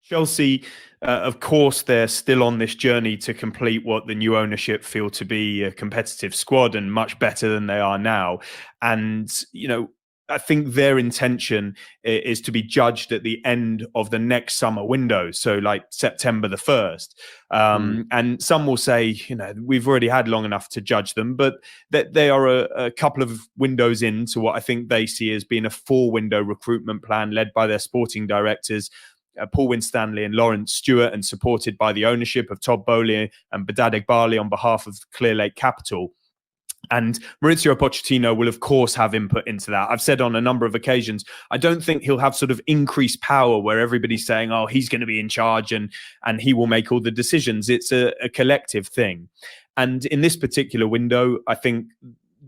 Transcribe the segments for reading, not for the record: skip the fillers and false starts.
Chelsea, of course, they're still on this journey to complete what the new ownership feel to be a competitive squad and much better than they are now. And, I think their intention is to be judged at the end of the next summer window. So like September the 1st. And some will say, we've already had long enough to judge them, but that they are a couple of windows into what I think they see as being a 4-window recruitment plan led by their sporting directors, Paul Winstanley and Lawrence Stewart, and supported by the ownership of Todd Bowley and Badad Eghbali on behalf of Clear Lake Capital. And Mauricio Pochettino will, of course, have input into that. I've said on a number of occasions, I don't think he'll have sort of increased power where everybody's saying, oh, he's going to be in charge and he will make all the decisions. It's a collective thing. And in this particular window, I think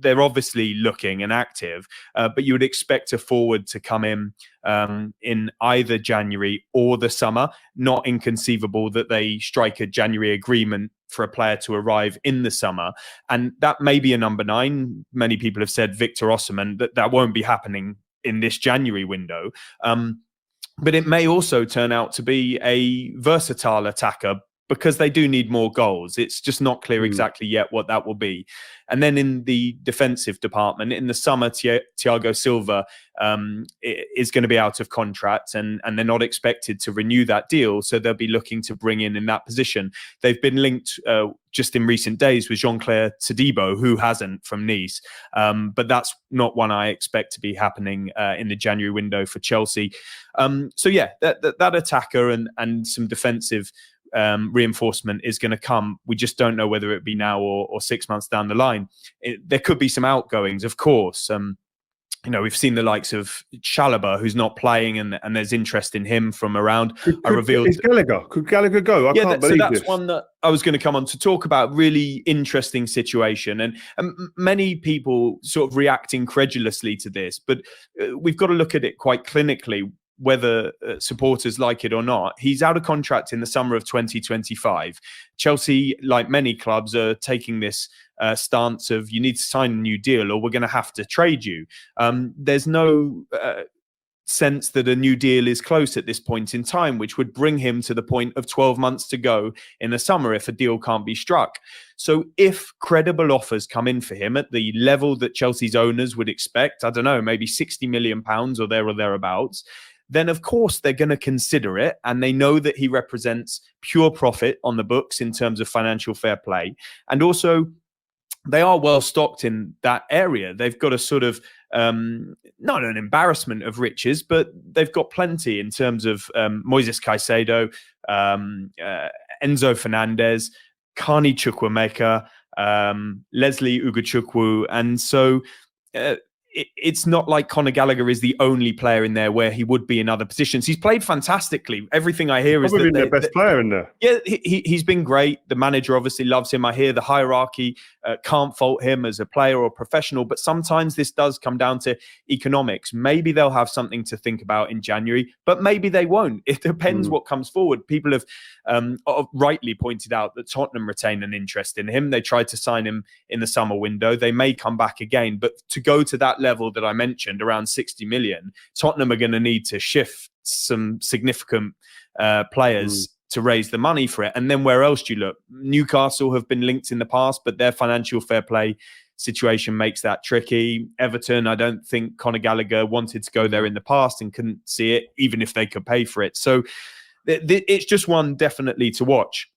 they're obviously looking and active, but you would expect a forward to come in either January or the summer. Not inconceivable that they strike a January agreement for a player to arrive in the summer. And that may be a number 9. Many people have said Victor Osimhen, that won't be happening in this January window. But it may also turn out to be a versatile attacker, because they do need more goals. It's just not clear exactly yet what that will be. And then in the defensive department, in the summer, Thiago Silva is going to be out of contract, and they're not expected to renew that deal. So they'll be looking to bring in that position. They've been linked just in recent days with Jean-Claire Todibo, who hasn't, from Nice. But that's not one I expect to be happening in the January window for Chelsea. So yeah, that attacker and some defensive reinforcement is going to come. We just don't know whether it be now or 6 months down the line. There could be some outgoings, of course. We've seen the likes of Chalobah, who's not playing, and there's interest in him from around. Could Gallagher go? I can't believe that's this. one that I was going to come on to talk about. Really interesting situation, and many people sort of react incredulously to this, but we've got to look at it quite clinically, whether supporters like it or not. He's out of contract in the summer of 2025. Chelsea, like many clubs, are taking this stance of you need to sign a new deal or we're going to have to trade you. There's no sense that a new deal is close at this point in time, which would bring him to the point of 12 months to go in the summer if a deal can't be struck. So if credible offers come in for him at the level that Chelsea's owners would expect, I don't know, maybe £60 million or thereabouts, then of course they're going to consider it, and they know that he represents pure profit on the books in terms of financial fair play. And also, they are well stocked in that area. They've got a sort of, not an embarrassment of riches, but they've got plenty in terms of Moises Caicedo, Enzo Fernandez, Carney Chukwuemeka, Leslie Ugochukwu. And so it's not like Conor Gallagher is the only player in there where he would be in other positions. He's played fantastically. Everything I hear is that their best player in there. Yeah, he's been great. The manager obviously loves him. I hear the hierarchy can't fault him as a player or professional, but sometimes this does come down to economics. Maybe they'll have something to think about in January, but maybe they won't. It depends what comes forward. People have rightly pointed out that Tottenham retain an interest in him. They tried to sign him in the summer window. They may come back again, but to go to that level that I mentioned, around 60 million, Tottenham are going to need to shift some significant players to raise the money for it. And then where else do you look? Newcastle have been linked in the past, but their financial fair play situation makes that tricky. Everton, I don't think Conor Gallagher wanted to go there in the past and couldn't see it, even if they could pay for it. So it's just one definitely to watch.